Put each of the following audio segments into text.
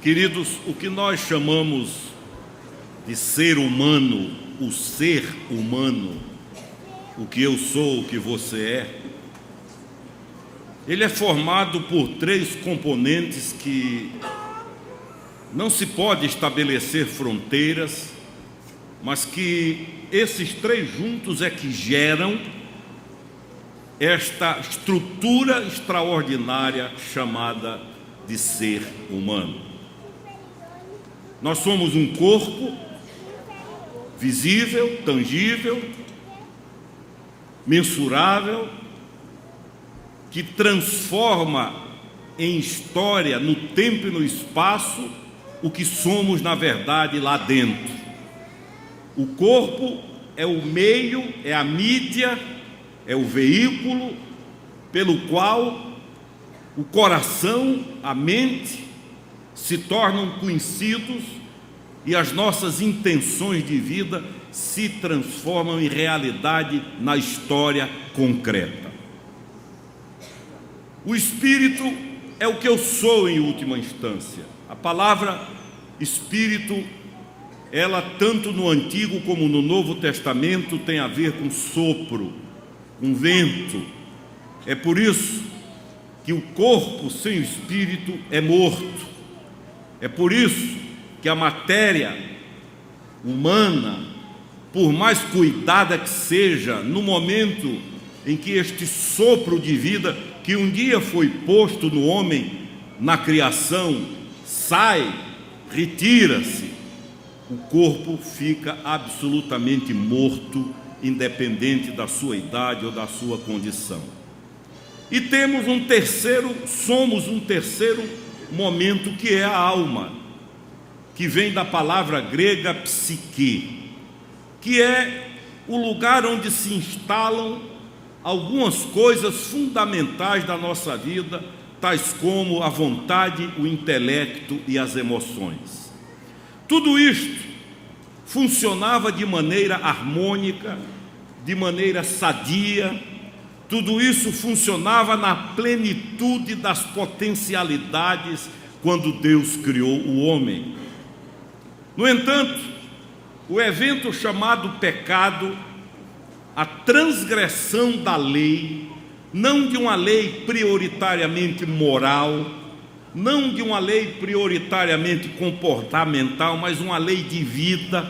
Queridos, o que nós chamamos de ser humano, o ser humano, o que eu sou, o que você é, ele é formado por três componentes que não se pode estabelecer fronteiras, mas que esses três juntos é que geram esta estrutura extraordinária chamada de ser humano. Nós somos um corpo visível, tangível, mensurável, que transforma em história, no tempo e no espaço, o que somos na verdade lá dentro. O corpo é o meio, é a mídia, é o veículo pelo qual o coração, a mente se tornam conhecidos e as nossas intenções de vida se transformam em realidade na história concreta. O espírito é o que eu sou em última instância. A palavra espírito, ela tanto no Antigo como no Novo Testamento tem a ver com sopro, com vento. É por isso que o corpo sem o espírito é morto. É por isso que a matéria humana, por mais cuidada que seja, no momento em que este sopro de vida, que um dia foi posto no homem na criação, sai, retira-se, o corpo fica absolutamente morto, independente da sua idade ou da sua condição. E temos somos um terceiro momento, que é a alma, que vem da palavra grega psique, que é o lugar onde se instalam algumas coisas fundamentais da nossa vida, tais como a vontade, o intelecto e as emoções. Tudo isto funcionava de maneira harmônica, de maneira sadia, tudo isso funcionava na plenitude das potencialidades quando Deus criou o homem. No entanto, o evento chamado pecado, a transgressão da lei, não de uma lei prioritariamente moral, não de uma lei prioritariamente comportamental, mas uma lei de vida,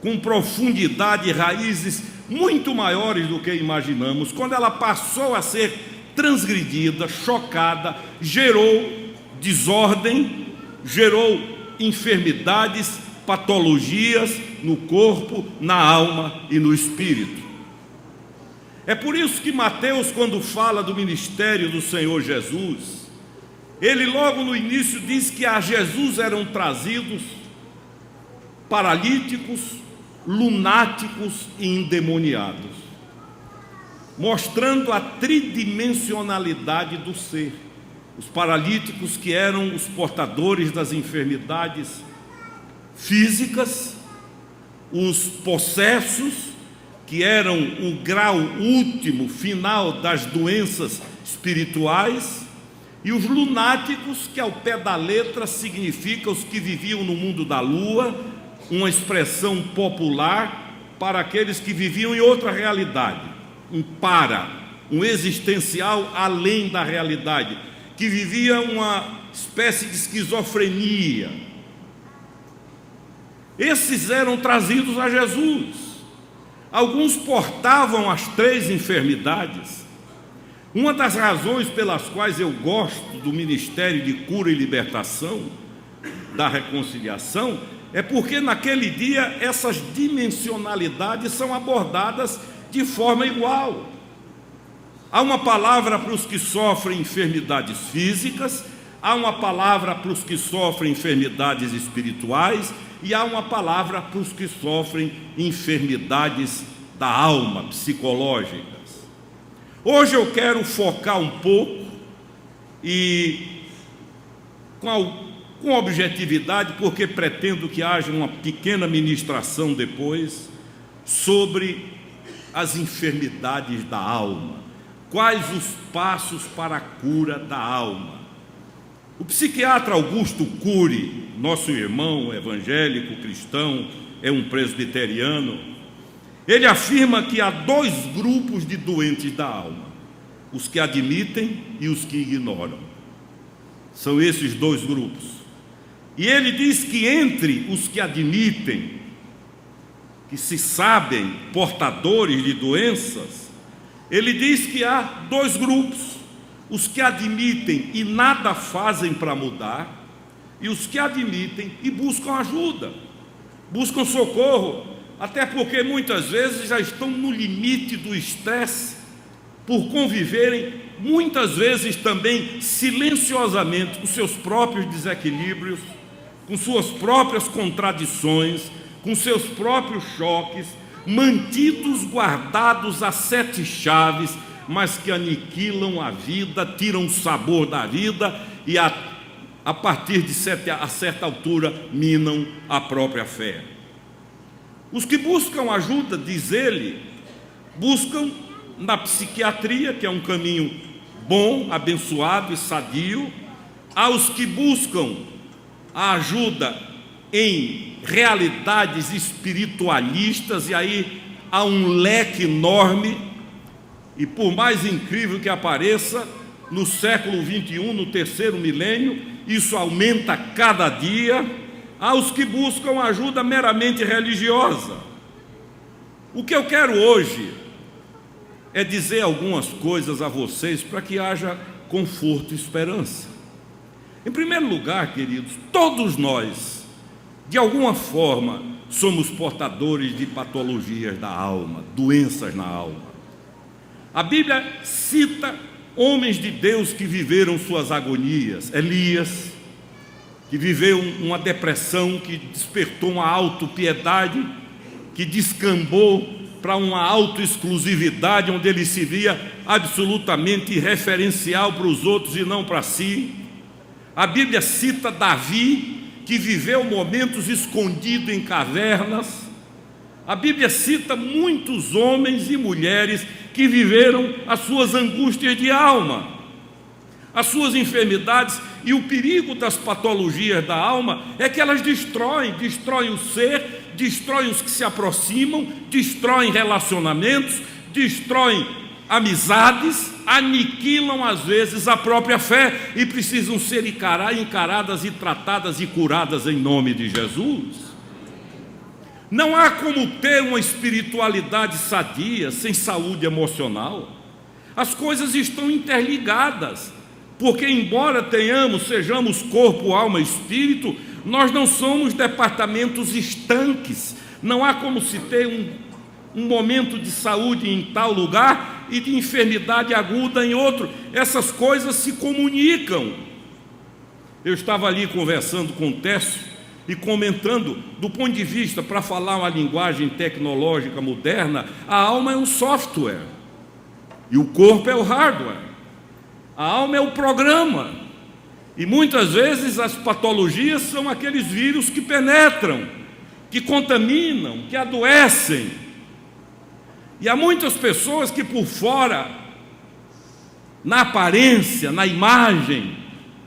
com profundidade e raízes muito maiores do que imaginamos. Quando ela passou a ser transgredida, chocada, gerou desordem, gerou enfermidades, patologias no corpo, na alma e no espírito. É por isso que Mateus, quando fala do ministério do Senhor Jesus, ele logo no início diz que a Jesus eram trazidos paralíticos, lunáticos e endemoniados, mostrando a tridimensionalidade do ser. Os paralíticos, que eram os portadores das enfermidades físicas, os possessos, que eram o grau último, final das doenças espirituais, e os lunáticos, que ao pé da letra significa os que viviam no mundo da lua, uma expressão popular para aqueles que viviam em outra realidade, um existencial além da realidade, que vivia uma espécie de esquizofrenia. Esses eram trazidos a Jesus. Alguns portavam as três enfermidades. Uma das razões pelas quais eu gosto do ministério de cura e libertação, da reconciliação, é porque naquele dia essas dimensionalidades são abordadas de forma igual. Há uma palavra para os que sofrem enfermidades físicas, há uma palavra para os que sofrem enfermidades espirituais, e há uma palavra para os que sofrem enfermidades da alma, psicológicas. Hoje eu quero focar um pouco e com objetividade, porque pretendo que haja uma pequena ministração depois sobre as enfermidades da alma. Quais os passos para a cura da alma? O psiquiatra Augusto Cury, nosso irmão evangélico cristão, é um presbiteriano, ele afirma que há dois grupos de doentes da alma: os que admitem e os que ignoram. São esses dois grupos. E ele diz que entre os que admitem, que se sabem portadores de doenças, ele diz que há dois grupos: os que admitem e nada fazem para mudar, e os que admitem e buscam ajuda, buscam socorro, até porque muitas vezes já estão no limite do estresse, por conviverem muitas vezes também silenciosamente com seus próprios desequilíbrios, com suas próprias contradições, com seus próprios choques, mantidos guardados a 7 chaves, mas que aniquilam a vida, tiram o sabor da vida e a partir de certa altura minam a própria fé. Os que buscam ajuda, diz ele, buscam na psiquiatria, que é um caminho bom, abençoado e sadio. Há os que buscam a ajuda em realidades espiritualistas, e aí há um leque enorme. E por mais incrível que apareça, no século 21, no terceiro milênio, isso aumenta cada dia. Há os que buscam ajuda meramente religiosa. O que eu quero hoje é dizer algumas coisas a vocês para que haja conforto e esperança. Em primeiro lugar, queridos, todos nós, de alguma forma, somos portadores de patologias da alma, doenças na alma. A Bíblia cita homens de Deus que viveram suas agonias. Elias, que viveu uma depressão, que despertou uma autopiedade, que descambou para uma autoexclusividade, onde ele se via absolutamente referencial para os outros e não para si. A Bíblia cita Davi, que viveu momentos escondido em cavernas. A Bíblia cita muitos homens e mulheres que viveram as suas angústias de alma, as suas enfermidades. E o perigo das patologias da alma é que elas destroem o ser, destroem os que se aproximam, destroem relacionamentos, destroem amizades, aniquilam às vezes a própria fé e precisam ser encaradas e tratadas e curadas em nome de Jesus. Não há como ter uma espiritualidade sadia sem saúde emocional. As coisas estão interligadas, porque embora sejamos corpo, alma e espírito, nós não somos departamentos estanques. Não há como se ter um momento de saúde em tal lugar e de enfermidade aguda em outro. Essas coisas se comunicam. Eu estava ali conversando com o Técio e comentando, do ponto de vista, para falar uma linguagem tecnológica moderna, a alma é um software e o corpo é o hardware. A alma é o programa. E muitas vezes as patologias são aqueles vírus que penetram, que contaminam, que adoecem. E há muitas pessoas que por fora, na aparência, na imagem,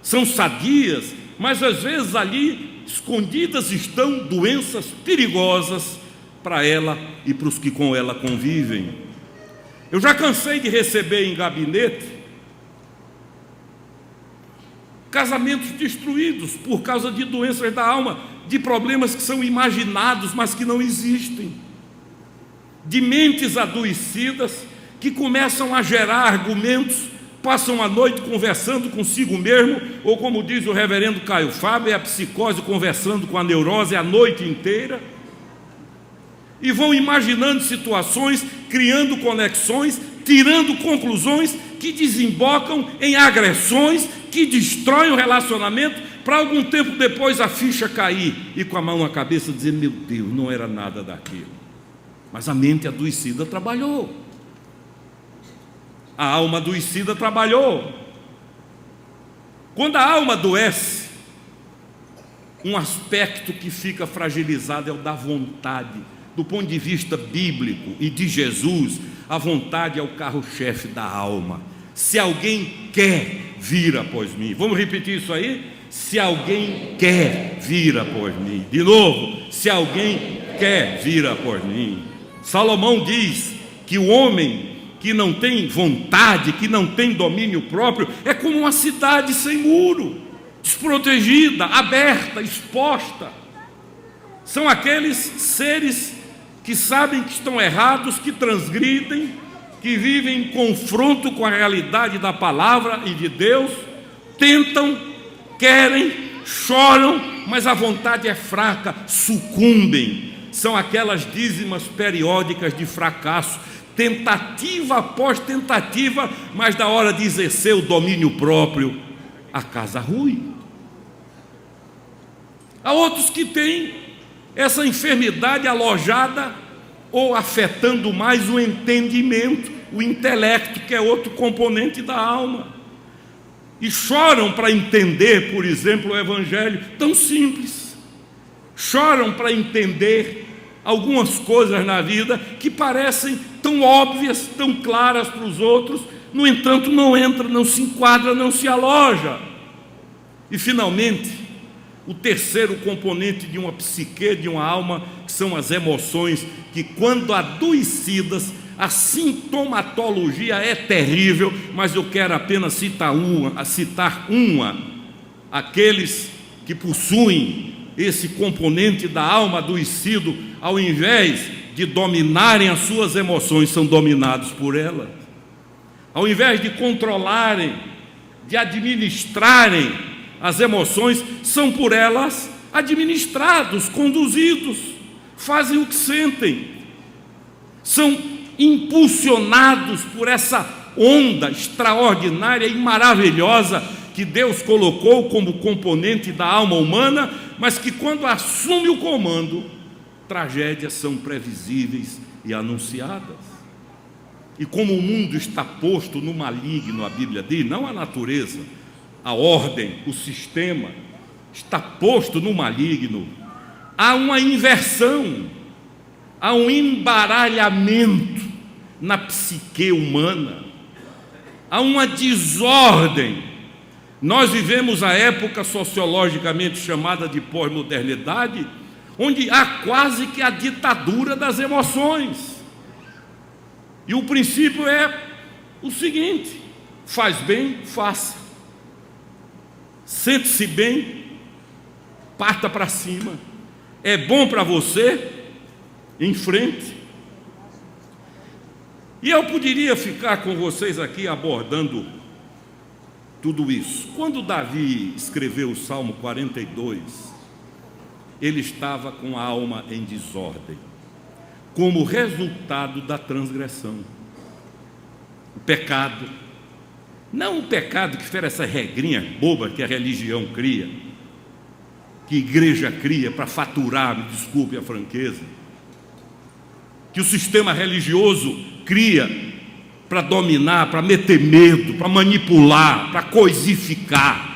são sadias, mas às vezes ali escondidas estão doenças perigosas para ela e para os que com ela convivem. Eu já cansei de receber em gabinete casamentos destruídos por causa de doenças da alma, de problemas que são imaginados, mas que não existem, de mentes adoecidas que começam a gerar argumentos, passam a noite conversando consigo mesmo, ou como diz o reverendo Caio Fábio, é a psicose conversando com a neurose a noite inteira, e vão imaginando situações, criando conexões, tirando conclusões que desembocam em agressões, que destroem o relacionamento, para algum tempo depois a ficha cair, e com a mão na cabeça dizer: meu Deus, não era nada daquilo. Mas a mente adoecida trabalhou. A alma adoecida trabalhou. Quando a alma adoece, um aspecto que fica fragilizado é o da vontade. Do ponto de vista bíblico e de Jesus, a vontade é o carro-chefe da alma. Se alguém quer vir após mim. Vamos repetir isso aí? Se alguém quer vir após mim. De novo, se alguém quer vir após mim. Salomão diz que o homem que não tem vontade, que não tem domínio próprio, é como uma cidade sem muro, desprotegida, aberta, exposta. São aqueles seres que sabem que estão errados, que transgridem, que vivem em confronto com a realidade da palavra e de Deus, tentam, querem, choram, mas a vontade é fraca, sucumbem. São aquelas dízimas periódicas de fracasso, tentativa após tentativa, mas na hora de exercer o domínio próprio, a casa rui. Há outros que têm essa enfermidade alojada ou afetando mais o entendimento, o intelecto, que é outro componente da alma, e choram para entender, por exemplo, o Evangelho, tão simples. Choram para entender algumas coisas na vida que parecem tão óbvias, tão claras para os outros, no entanto não entra, não se enquadra, não se aloja. E finalmente, o terceiro componente de uma psique, de uma alma, que são as emoções, que quando adoecidas, a sintomatologia é terrível, mas eu quero apenas citar uma, aqueles que possuem esse componente da alma adoecido, ao invés de dominarem as suas emoções, são dominados por elas. Ao invés de controlarem, de administrarem as emoções, são por elas administrados, conduzidos, fazem o que sentem, são impulsionados por essa onda extraordinária e maravilhosa que Deus colocou como componente da alma humana, mas que quando assume o comando, tragédias são previsíveis e anunciadas. E como o mundo está posto no maligno, a Bíblia diz, não a natureza, a ordem, o sistema, está posto no maligno, há uma inversão, há um embaralhamento na psique humana, há uma desordem. Nós vivemos a época sociologicamente chamada de pós-modernidade, onde há quase que a ditadura das emoções. E o princípio é o seguinte: faz bem, faça. Sente-se bem, parta para cima. É bom para você, em frente. E eu poderia ficar com vocês aqui abordando tudo isso. Quando Davi escreveu o Salmo 42, ele estava com a alma em desordem, como resultado da transgressão. O pecado, não o pecado que fez essa regrinha boba que a religião cria, que a igreja cria para faturar, me desculpe a franqueza, que o sistema religioso cria para dominar, para meter medo, para manipular, para coisificar.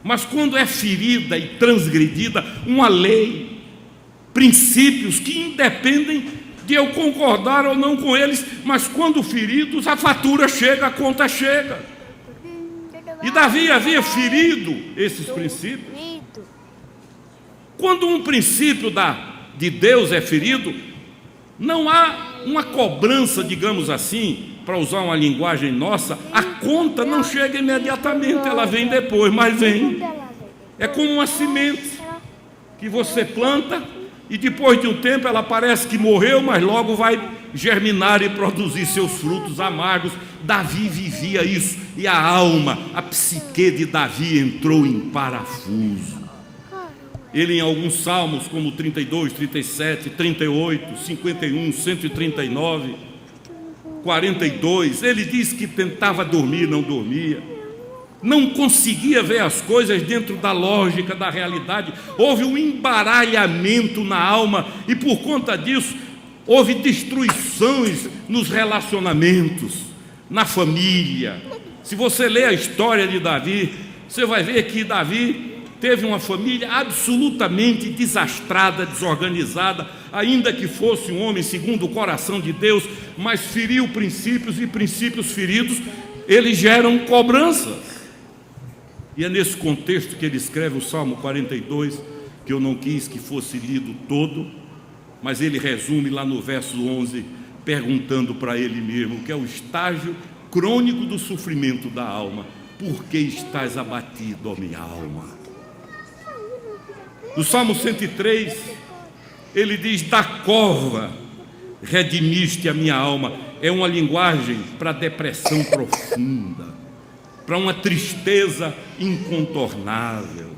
Mas quando é ferida e transgredida uma lei, princípios que independem de eu concordar ou não com eles, mas quando feridos, a fatura chega, a conta chega. E Davi havia ferido esses princípios. Quando um princípio de Deus é ferido, não há uma cobrança, digamos assim, para usar uma linguagem nossa, a conta não chega imediatamente, ela vem depois, mas vem. É como uma semente que você planta e depois de um tempo ela parece que morreu, mas logo vai germinar e produzir seus frutos amargos. Davi vivia isso, e a alma, a psique de Davi entrou em parafuso. Ele, em alguns salmos, como 32, 37, 38, 51, 139, 42, ele diz que tentava dormir, não dormia, não conseguia ver as coisas dentro da lógica, da realidade. Houve um embaralhamento na alma, e por conta disso, houve destruições nos relacionamentos, na família. Se você ler a história de Davi, você vai ver que Davi teve uma família absolutamente desastrada, desorganizada, ainda que fosse um homem segundo o coração de Deus, mas feriu princípios, e princípios feridos eles geram cobranças. E é nesse contexto que ele escreve o Salmo 42, que eu não quis que fosse lido todo, mas ele resume lá no verso 11, perguntando para ele mesmo, que é o estágio crônico do sofrimento da alma: por que estás abatido, ó minha alma? No Salmo 103, ele diz: da cova redimiste a minha alma. É uma linguagem para depressão profunda, para uma tristeza incontornável.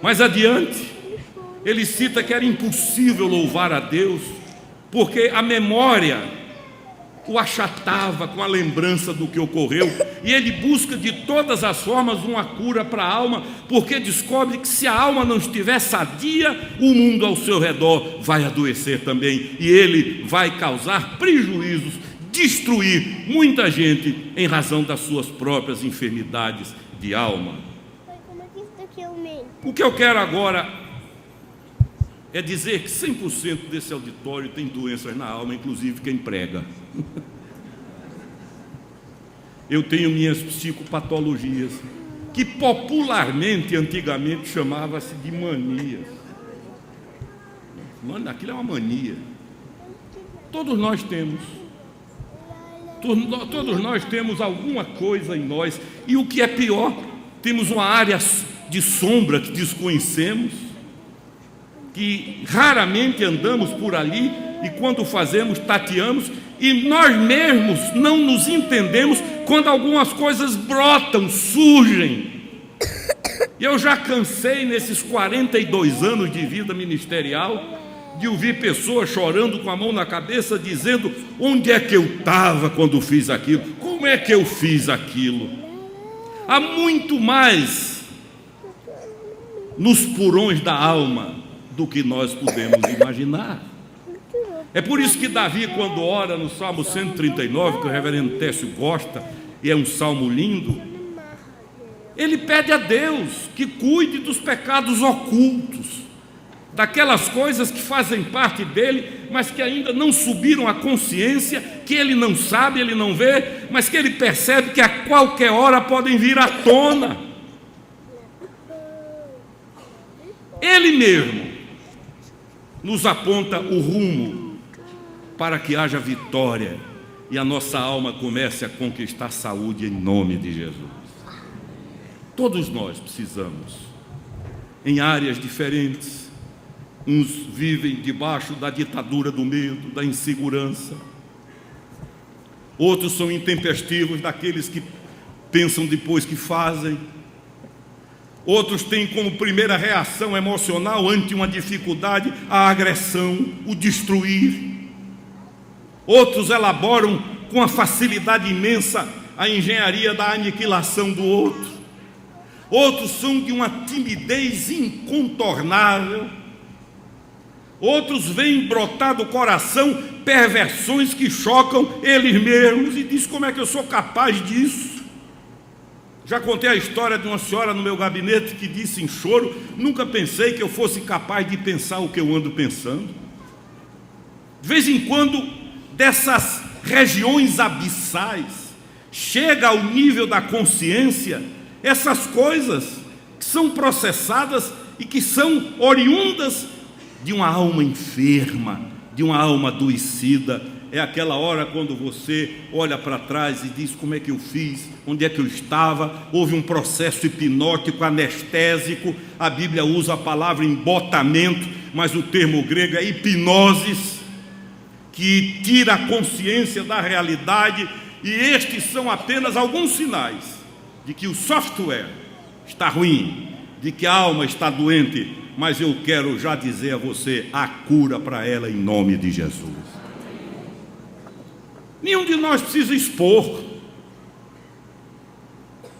Mais adiante, ele cita que era impossível louvar a Deus, porque a memória o achatava com a lembrança do que ocorreu, e ele busca de todas as formas uma cura para a alma, porque descobre que se a alma não estiver sadia, o mundo ao seu redor vai adoecer também, e ele vai causar prejuízos, destruir muita gente em razão das suas próprias enfermidades de alma. O que eu quero agora é dizer que 100% desse auditório tem doenças na alma, inclusive quem prega. Eu tenho minhas psicopatologias, que popularmente, antigamente, chamava-se de manias. Mano, aquilo é uma mania. Todos nós temos. Todos nós temos alguma coisa em nós. E o que é pior, temos uma área de sombra que desconhecemos, que raramente andamos por ali, e quando fazemos, tateamos, e nós mesmos não nos entendemos quando algumas coisas brotam, surgem. E eu já cansei nesses 42 anos de vida ministerial de ouvir pessoas chorando com a mão na cabeça, dizendo: onde é que eu estava quando fiz aquilo? Como é que eu fiz aquilo? Há muito mais nos porões da alma do que nós podemos imaginar. É por isso que Davi, quando ora no Salmo 139, que o reverendo Técio gosta, e é um salmo lindo, ele pede a Deus que cuide dos pecados ocultos, daquelas coisas que fazem parte dele, mas que ainda não subiram à consciência, que ele não sabe, ele não vê, mas que ele percebe que a qualquer hora podem vir à tona. Ele mesmo nos aponta o rumo para que haja vitória e a nossa alma comece a conquistar saúde em nome de Jesus. Todos nós precisamos, em áreas diferentes. Uns vivem debaixo da ditadura do medo, da insegurança. Outros são intempestivos, daqueles que pensam depois que fazem. Outros têm como primeira reação emocional ante uma dificuldade a agressão, o destruir. Outros elaboram com a facilidade imensa a engenharia da aniquilação do outro. Outros são de uma timidez incontornável. Outros veem brotar do coração perversões que chocam eles mesmos e dizem: como é que eu sou capaz disso? Já contei a história de uma senhora no meu gabinete que disse em choro: nunca pensei que eu fosse capaz de pensar o que eu ando pensando. De vez em quando, dessas regiões abissais, chega ao nível da consciência essas coisas que são processadas e que são oriundas de uma alma enferma, de uma alma adoecida. É aquela hora quando você olha para trás e diz: como é que eu fiz? Onde é que eu estava? Houve um processo hipnótico, anestésico. A Bíblia usa a palavra embotamento, mas o termo grego é hipnoses, que tira a consciência da realidade. E estes são apenas alguns sinais de que o software está ruim, de que a alma está doente. Mas eu quero já dizer a você a cura para ela em nome de Jesus. Nenhum de nós precisa expor,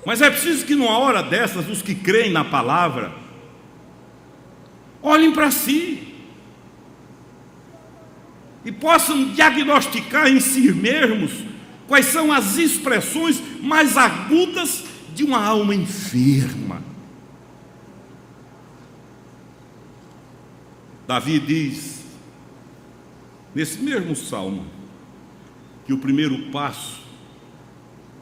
mas é preciso que numa hora dessas os que creem na palavra olhem para si e possam diagnosticar em si mesmos quais são as expressões mais agudas de uma alma enferma. Davi diz, nesse mesmo salmo, que o primeiro passo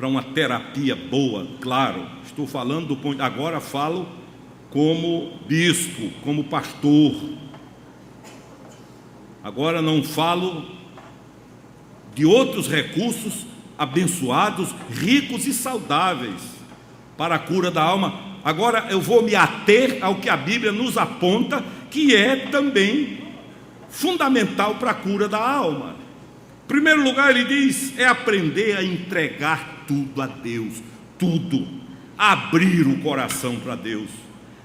para uma terapia boa, claro, estou falando do ponto, agora falo como bispo, como pastor. Agora não falo de outros recursos abençoados, ricos e saudáveis para a cura da alma. Agora eu vou me ater ao que a Bíblia nos aponta, que é também fundamental para a cura da alma. Em primeiro lugar, ele diz, é aprender a entregar tudo a Deus, tudo, abrir o coração para Deus.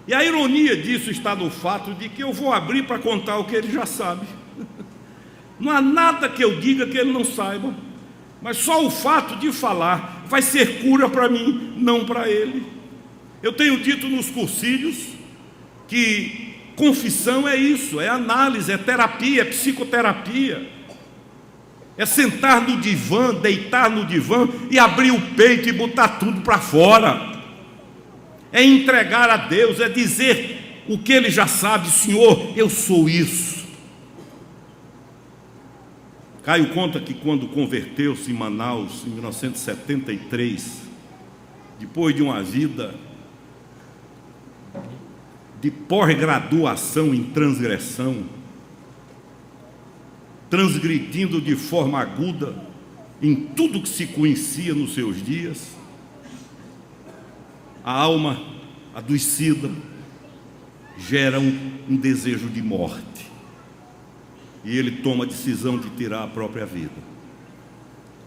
E a ironia disso está no fato de que eu vou abrir para contar o que ele já sabe. Não há nada que eu diga que ele não saiba, mas só o fato de falar vai ser cura para mim, não para ele. Eu tenho dito nos cursilhos que confissão é isso, é análise, é terapia, é psicoterapia. É sentar no divã, deitar no divã e abrir o peito e botar tudo para fora. É entregar a Deus, é dizer o que ele já sabe: Senhor, eu sou isso. Caio conta que quando converteu-se em Manaus, em 1973, depois de uma vida de pós-graduação em transgressão, transgredindo de forma aguda em tudo que se conhecia nos seus dias, a alma adoecida gera um desejo de morte, e ele toma a decisão de tirar a própria vida.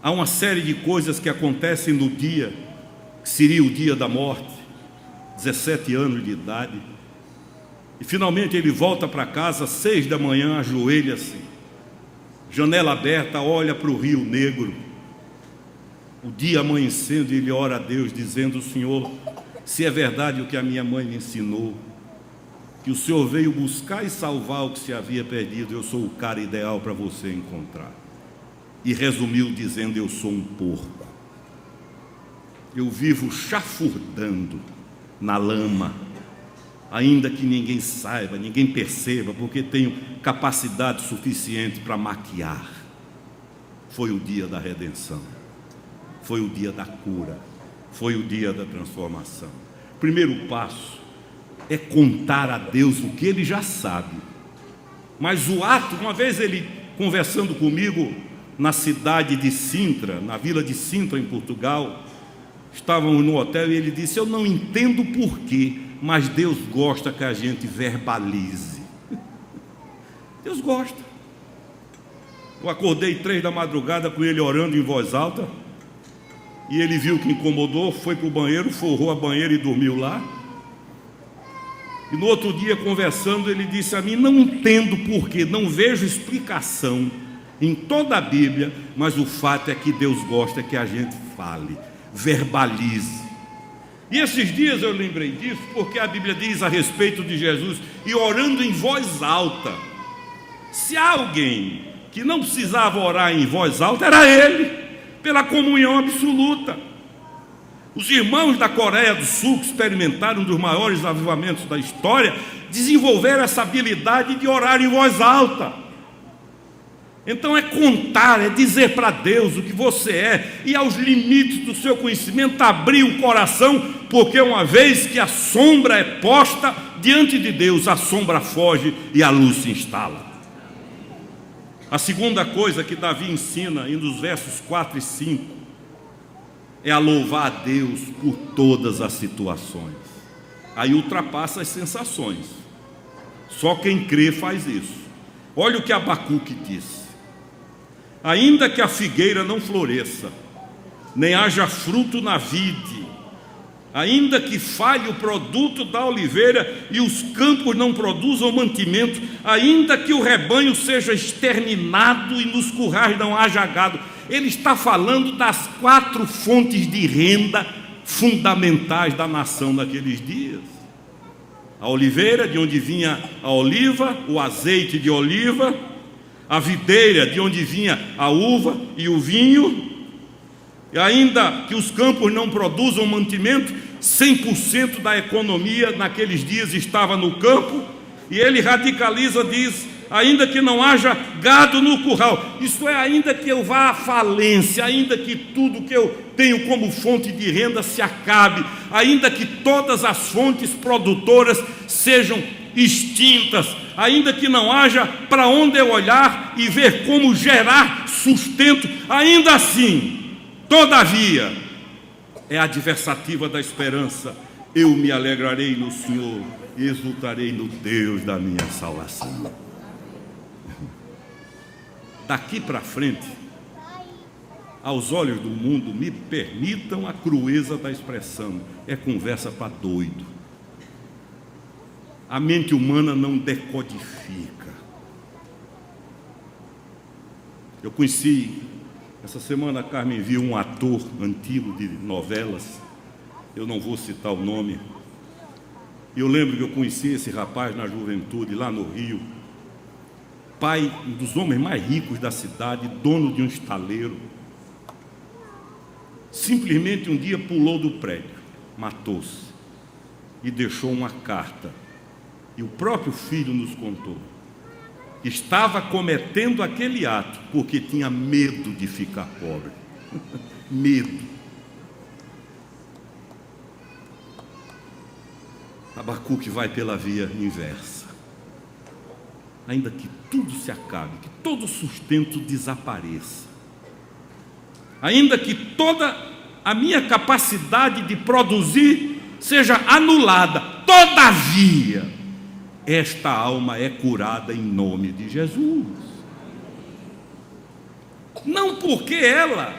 Há uma série de coisas que acontecem no dia que seria o dia da morte, 17 anos de idade, e finalmente ele volta para casa, 6 da manhã, ajoelha-se, janela aberta, olha para o Rio Negro, o dia amanhecendo, e ele ora a Deus dizendo: Senhor, se é verdade o que a minha mãe me ensinou, que o Senhor veio buscar e salvar o que se havia perdido, eu sou o cara ideal para você encontrar. E resumiu dizendo: eu sou um porco, eu vivo chafurdando na lama, ainda que ninguém saiba, ninguém perceba, porque tenho capacidade suficiente para maquiar. Foi o dia da redenção, foi o dia da cura, foi o dia da transformação. Primeiro passo é contar a Deus o que ele já sabe. Mas o ato, uma vez ele conversando comigo na cidade de Sintra, na vila de Sintra em Portugal, estávamos no hotel e ele disse: eu não entendo porquê, mas Deus gosta que a gente verbalize. Deus gosta. Eu acordei 3 da madrugada com ele orando em voz alta, e ele viu que incomodou, foi para o banheiro, forrou a banheira e dormiu lá. E no outro dia, conversando, ele disse a mim: não entendo porquê, não vejo explicação em toda a Bíblia, mas o fato é que Deus gosta que a gente fale, verbalize. E esses dias eu lembrei disso, porque a Bíblia diz a respeito de Jesus, e orando em voz alta. Se há alguém que não precisava orar em voz alta, era ele, pela comunhão absoluta. Os irmãos da Coreia do Sul, que experimentaram um dos maiores avivamentos da história, desenvolveram essa habilidade de orar em voz alta. Então é contar, é dizer para Deus o que você é, e aos limites do seu conhecimento abrir o coração, porque uma vez que a sombra é posta diante de Deus, a sombra foge e a luz se instala. A segunda coisa que Davi ensina, nos versos 4 e 5, é a louvar a Deus por todas as situações. Aí ultrapassa as sensações. Só quem crê faz isso. Olha o que Abacuque diz: ainda que a figueira não floresça, nem haja fruto na vide, ainda que falhe o produto da oliveira e os campos não produzam mantimento, ainda que o rebanho seja exterminado e nos currais não haja gado. Ele está falando das 4 fontes de renda fundamentais da nação naqueles dias: a oliveira, de onde vinha a oliva, o azeite de oliva; a videira, de onde vinha a uva e o vinho; e ainda que os campos não produzam mantimento, 100% da economia naqueles dias estava no campo. E ele radicaliza, diz: ainda que não haja gado no curral, isto é, ainda que eu vá à falência, ainda que tudo que eu tenho como fonte de renda se acabe, ainda que todas as fontes produtoras sejam extintas, ainda que não haja para onde eu olhar e ver como gerar sustento, ainda assim, todavia, é a adversativa da esperança, eu me alegrarei no Senhor e exultarei no Deus da minha salvação. Daqui para frente, aos olhos do mundo, me permitam a crueza da expressão, é conversa para doido. A mente humana não decodifica. Eu conheci, essa semana a Carmen viu um ator antigo de novelas, eu não vou citar o nome. Eu lembro que eu conheci esse rapaz na juventude, lá no Rio, pai um dos homens mais ricos da cidade, dono de um estaleiro. Simplesmente um dia pulou do prédio, matou-se e deixou uma carta. E o próprio filho nos contou. Estava cometendo aquele ato porque tinha medo de ficar pobre. Medo. Abacuque vai pela via inversa. Ainda que tudo se acabe, que todo sustento desapareça, ainda que toda a minha capacidade de produzir seja anulada, todavia, esta alma é curada em nome de Jesus. Não porque ela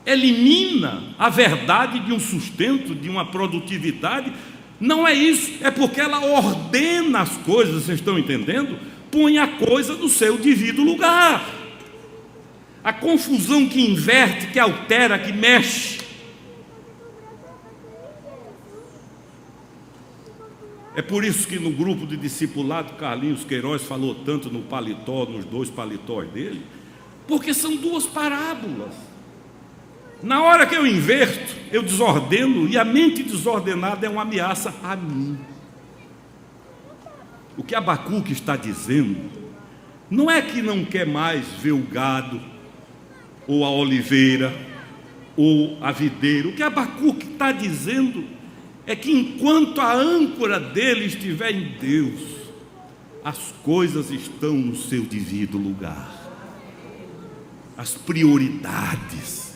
elimina a verdade de um sustento, de uma produtividade, não é isso, é porque ela ordena as coisas, vocês estão entendendo? Põe a coisa no seu devido lugar. A confusão que inverte, que altera, que mexe. É por isso que no grupo de discipulado, Carlinhos Queiroz falou tanto no paletó, nos 2 paletós dele, porque são 2 parábolas. Na hora que eu inverto, eu desordeno, e a mente desordenada é uma ameaça a mim. O que Abacuque está dizendo não é que não quer mais ver o gado, ou a oliveira, ou a videira. O que Abacuque está dizendo é que enquanto a âncora dele estiver em Deus, as coisas estão no seu devido lugar. As prioridades.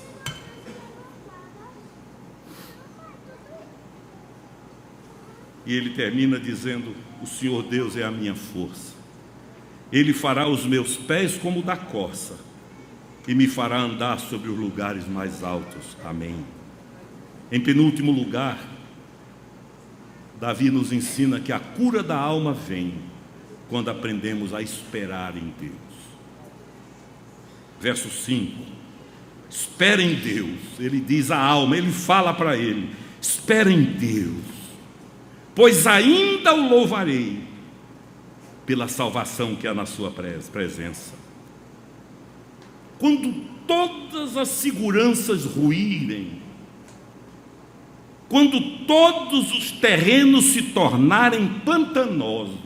E ele termina dizendo: o Senhor Deus é a minha força. Ele fará os meus pés como da corça e me fará andar sobre os lugares mais altos. Amém. Em penúltimo lugar, Davi nos ensina que a cura da alma vem quando aprendemos a esperar em Deus. Verso 5. Espera em Deus. Ele diz à alma, ele fala para ele: espera em Deus, pois ainda o louvarei pela salvação que há na sua presença. Quando todas as seguranças ruírem, quando todos os terrenos se tornarem pantanosos,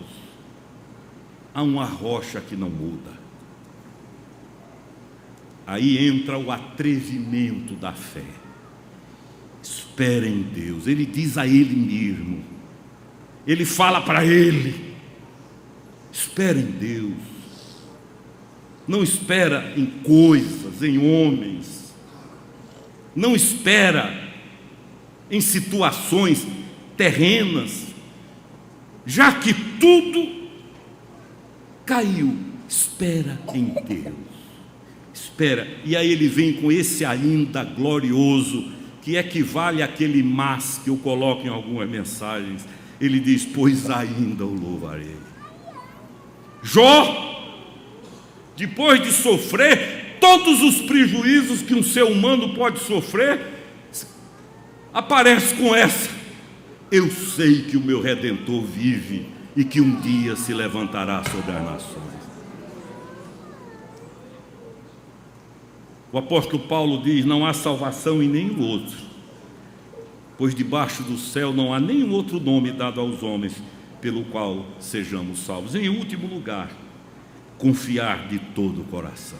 há uma rocha que não muda. Aí entra o atrevimento da fé. Espera em Deus. Ele diz a ele mesmo, ele fala para ele: espera em Deus. Não espera em coisas, em homens. Não espera em situações terrenas. Já que tudo caiu, espera em Deus. Espera. E aí ele vem com esse ainda glorioso, que equivale àquele mas que eu coloco em algumas mensagens. Ele diz: pois ainda o louvarei. Jó, depois de sofrer todos os prejuízos que um ser humano pode sofrer, aparece com essa: eu sei que o meu Redentor vive e que um dia se levantará sobre as nações. O apóstolo Paulo diz: não há salvação em nenhum outro, pois debaixo do céu não há nenhum outro nome dado aos homens pelo qual sejamos salvos. Em último lugar, confiar de todo o coração.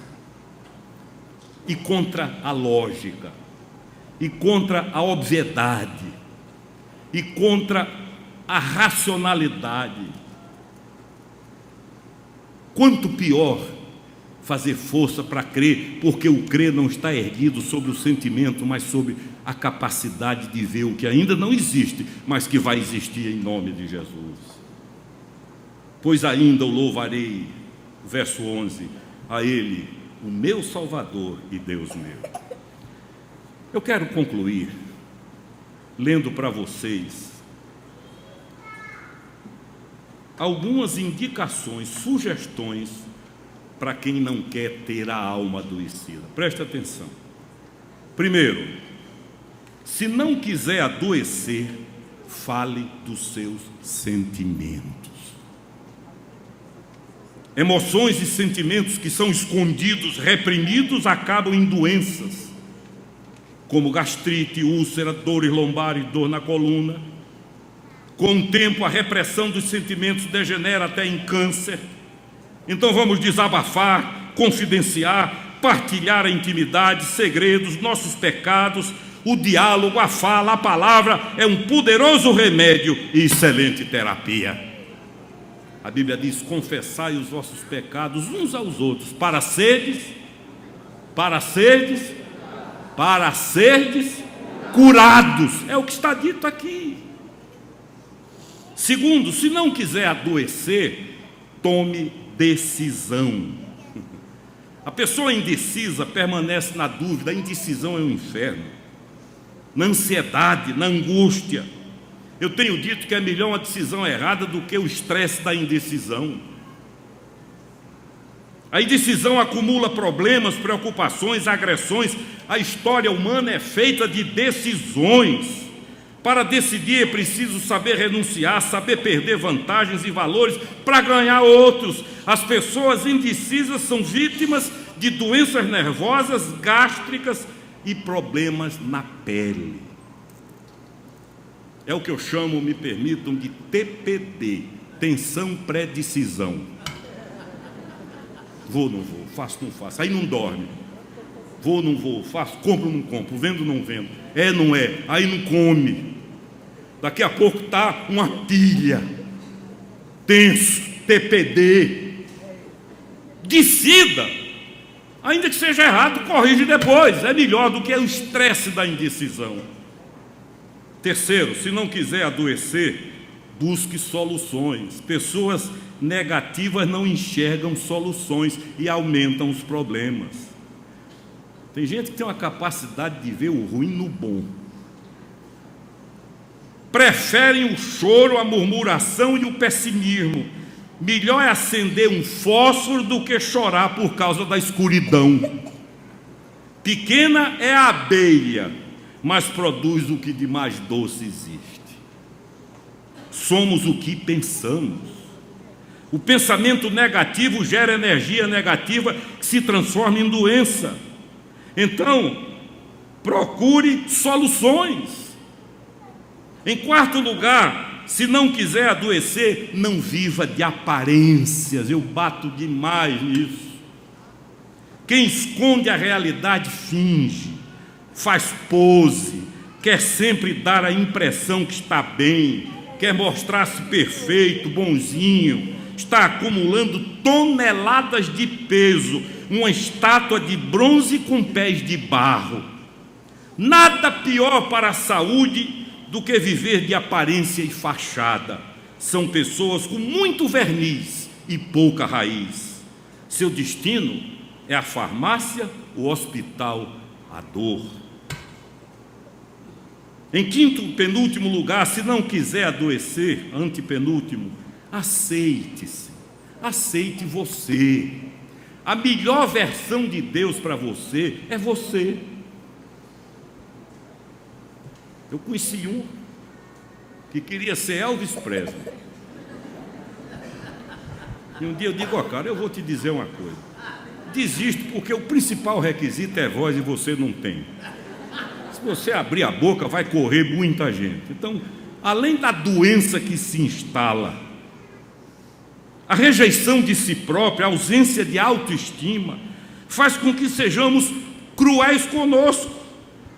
E contra a lógica, e contra a obviedade, e contra a racionalidade. Quanto pior fazer força para crer, porque o crer não está erguido sobre o sentimento, mas sobre a capacidade de ver o que ainda não existe, mas que vai existir em nome de Jesus. Pois ainda o louvarei, verso 11, a Ele, o meu Salvador e Deus meu. Eu quero concluir lendo para vocês algumas indicações, sugestões para quem não quer ter a alma adoecida. Preste atenção. Primeiro, se não quiser adoecer, fale dos seus sentimentos. Emoções e sentimentos que são escondidos, reprimidos, acabam em doenças, como gastrite, úlcera, dores lombares, dor na coluna. Com o tempo, a repressão dos sentimentos degenera até em câncer. Então vamos desabafar, confidenciar, partilhar a intimidade, segredos, nossos pecados. O diálogo, a fala, a palavra é um poderoso remédio e excelente terapia. A Bíblia diz: confessai os vossos pecados uns aos outros, para serdes curados. É o que está dito aqui. Segundo, se não quiser adoecer, tome decisão. A pessoa indecisa permanece na dúvida. A indecisão é um inferno, na ansiedade, na angústia. Eu tenho dito que é melhor uma decisão errada do que o estresse da indecisão. A indecisão acumula problemas, preocupações, agressões. A história humana é feita de decisões. Para decidir é preciso saber renunciar, saber perder vantagens e valores para ganhar outros. As pessoas indecisas são vítimas de doenças nervosas, gástricas e problemas na pele. É o que eu chamo, me permitam, de TPD, tensão pré-decisão. Vou, não vou, faço, não faço, aí não dorme. Vou, não vou, faço, compro, não compro, vendo, não vendo, é, não é, aí não come. Daqui a pouco está uma pilha, tenso, TPD. Decida, ainda que seja errado, corrige depois, é melhor do que o estresse da indecisão. Terceiro, se não quiser adoecer, busque soluções. Pessoas negativas não enxergam soluções e aumentam os problemas. Tem gente que tem uma capacidade de ver o ruim no bom. Preferem o choro, a murmuração e o pessimismo. Melhor é acender um fósforo do que chorar por causa da escuridão. Pequena é a abelha, mas produz o que de mais doce existe. Somos o que pensamos. O pensamento negativo gera energia negativa que se transforma em doença. Então, procure soluções. Em quarto lugar, se não quiser adoecer, não viva de aparências. Eu bato demais nisso. Quem esconde a realidade finge, faz pose, quer sempre dar a impressão que está bem, quer mostrar-se perfeito, bonzinho, está acumulando toneladas de peso, uma estátua de bronze com pés de barro. Nada pior para a saúde do que viver de aparência e fachada. São pessoas com muito verniz e pouca raiz. Seu destino é a farmácia, o hospital, a dor. Em quinto, penúltimo lugar, se não quiser adoecer, antepenúltimo, aceite-se, aceite você. A melhor versão de Deus para você é você. Eu conheci um que queria ser Elvis Presley. E um dia eu digo: ó, cara, eu vou te dizer uma coisa. Desisto, porque o principal requisito é voz e você não tem. Se você abrir a boca, vai correr muita gente. Então, além da doença que se instala, A rejeição de si próprio, a ausência de autoestima, faz com que sejamos cruéis conosco.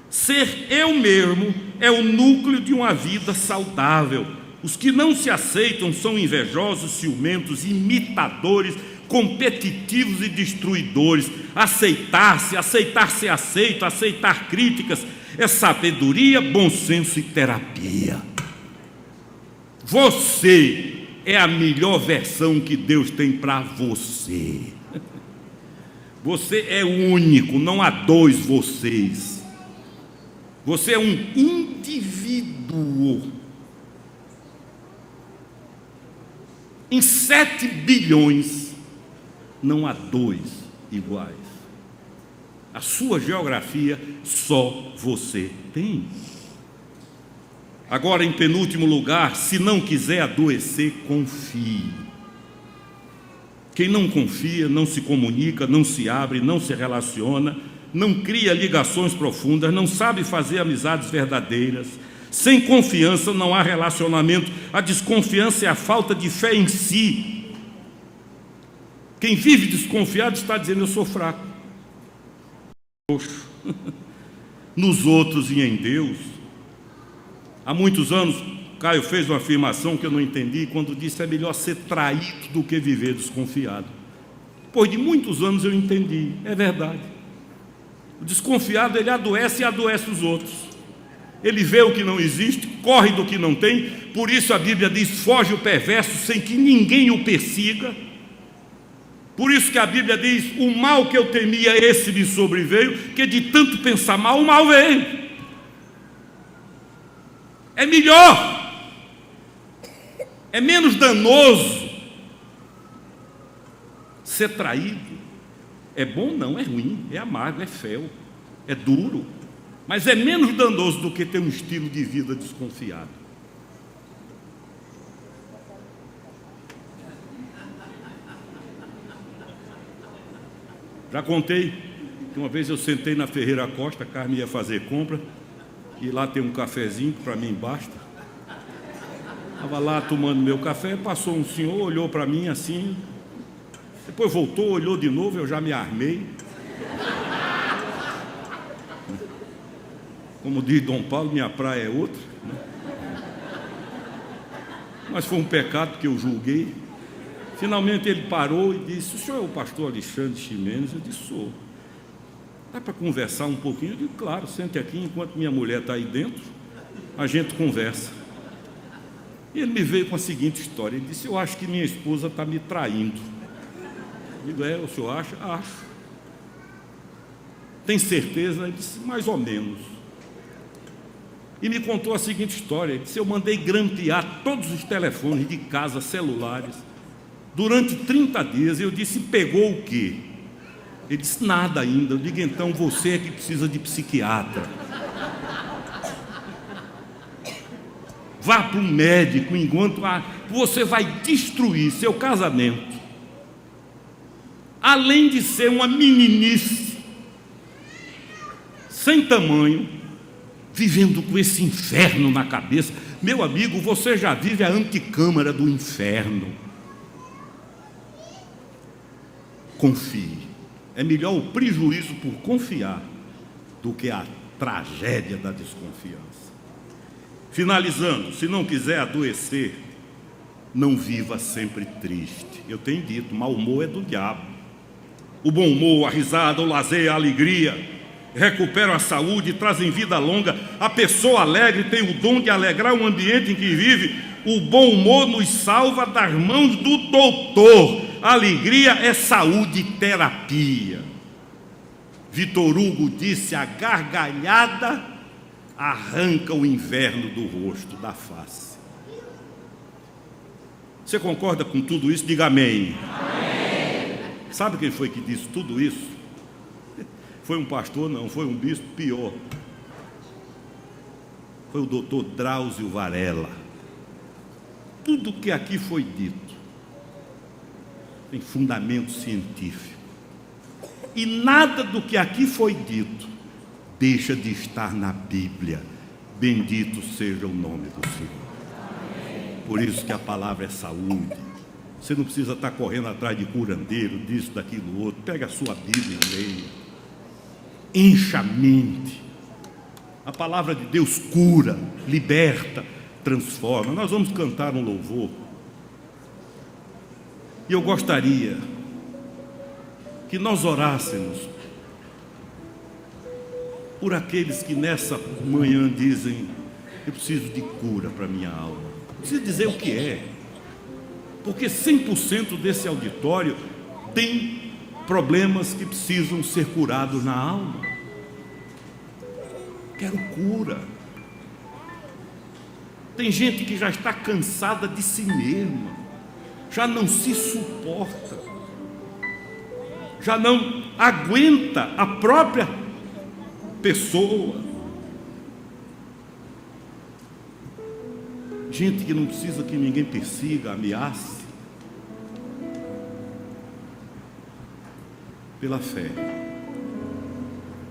Ser eu mesmo é o núcleo de uma vida saudável. Os que não se aceitam são invejosos, ciumentos, imitadores, competitivos e destruidores. Aceitar-se, aceitar ser aceito, aceitar críticas é sabedoria, bom senso e terapia. Você é a melhor versão que Deus tem para você. Você é único, não há dois vocês. Você é um indivíduo. Em 7 bilhões, não há dois iguais. A sua geografia só você tem. Agora, em penúltimo lugar, se não quiser adoecer, confie. Quem não confia, não se comunica, não se abre, não se relaciona, não cria ligações profundas, não sabe fazer amizades verdadeiras. Sem confiança não há relacionamento. A desconfiança é a falta de fé em si. Quem vive desconfiado está dizendo: eu sou fraco, nos outros e em Deus. Há muitos anos, Caio fez uma afirmação que eu não entendi, quando disse: é melhor ser traído do que viver desconfiado. Depois de muitos anos eu entendi, é verdade. O desconfiado, ele adoece e adoece os outros. Ele vê o que não existe, corre do que não tem. Por isso a Bíblia diz: foge o perverso sem que ninguém o persiga. Por isso que a Bíblia diz: o mal que eu temia, esse me sobreveio, que de tanto pensar mal, o mal veio. É melhor, é menos danoso ser traído. É bom? Não, é ruim, é amargo, é fel, é duro, mas é menos danoso do que ter um estilo de vida desconfiado. Já contei que uma vez eu sentei na Ferreira Costa, a Carmen ia fazer compra, e lá tem um cafezinho que para mim basta. Estava lá tomando meu café, passou um senhor, olhou para mim assim, depois voltou, olhou de novo, eu já me armei. Como diz Dom Paulo, minha praia é outra, né? Mas foi um pecado que eu julguei. Finalmente ele parou e disse: o senhor é o pastor Alexandre Ximenes? Eu disse: sou. Dá para conversar um pouquinho? Eu digo: claro, sente aqui, enquanto minha mulher está aí dentro, a gente conversa. E ele me veio com a seguinte história. Ele disse: eu acho que minha esposa está me traindo. Eu digo: é, o senhor acha? Acho. Tem certeza? Ele disse: mais ou menos. E me contou a seguinte história. Ele disse: eu mandei grampear todos os telefones de casa, celulares, durante 30 dias. Eu disse: pegou o quê? Ele disse: nada ainda. Eu digo: então você é que precisa de psiquiatra. Vá para um médico, enquanto você vai destruir seu casamento. Além de ser uma meninice sem tamanho, vivendo com esse inferno na cabeça. Meu amigo, você já vive a anticâmara do inferno. Confie. É melhor o prejuízo por confiar do que a tragédia da desconfiança. Finalizando, se não quiser adoecer, não viva sempre triste. Eu tenho dito, mau humor é do diabo. O bom humor, a risada, o lazer, a alegria recuperam a saúde e trazem vida longa. A pessoa alegre tem o dom de alegrar o ambiente em que vive. O bom humor nos salva das mãos do doutor. A alegria é saúde e terapia. Vitor Hugo disse: a gargalhada arranca o inverno do rosto, da face. Você concorda com tudo isso? Diga amém. Amém. Sabe quem foi que disse tudo isso? Foi um pastor? Não, foi um bispo pior. Foi o doutor Drauzio Varela. Tudo que aqui foi dito tem fundamento científico. E nada do que aqui foi dito deixa de estar na Bíblia. Bendito seja o nome do Senhor. Por isso que a palavra é saúde, Você não precisa estar correndo atrás de curandeiro, disso, daquilo, outro. Pega a sua Bíblia e leia. Encha a mente. A palavra de Deus cura, liberta, transforma. Nós vamos cantar um louvor. E eu gostaria que nós orássemos por aqueles que nessa manhã dizem: eu preciso de cura para minha alma. Preciso dizer o que é. Porque 100% desse auditório tem problemas que precisam ser curados na alma. Quero cura. Tem gente que já está cansada de si mesma, já não se suporta, já não aguenta a própria pessoa. Gente que não precisa que ninguém persiga, ameace. Pela fé,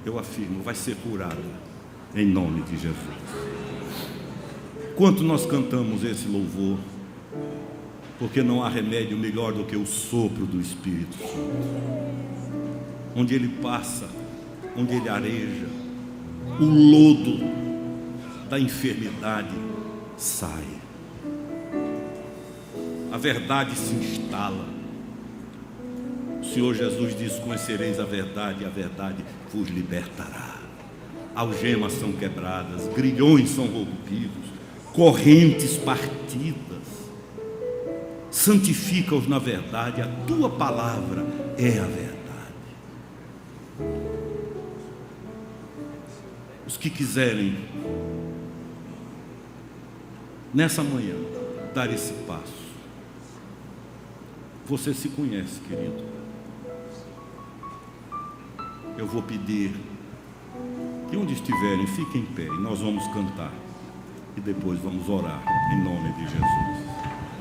eu afirmo, vai ser curada em nome de Jesus. Quanto nós cantamos esse louvor, porque não há remédio melhor do que o sopro do Espírito Santo. Onde ele passa, onde ele areja, o lodo da enfermidade sai. A verdade se instala. O Senhor Jesus diz: conhecereis a verdade, e a verdade vos libertará. Algemas são quebradas, grilhões são rompidos, correntes partidas. Santifica-os na verdade, a tua palavra é a verdade. Os que quiserem nessa manhã dar esse passo, você se conhece, querido. Eu vou pedir que onde estiverem, fiquem em pé, e nós vamos cantar, e depois vamos orar, em nome de Jesus.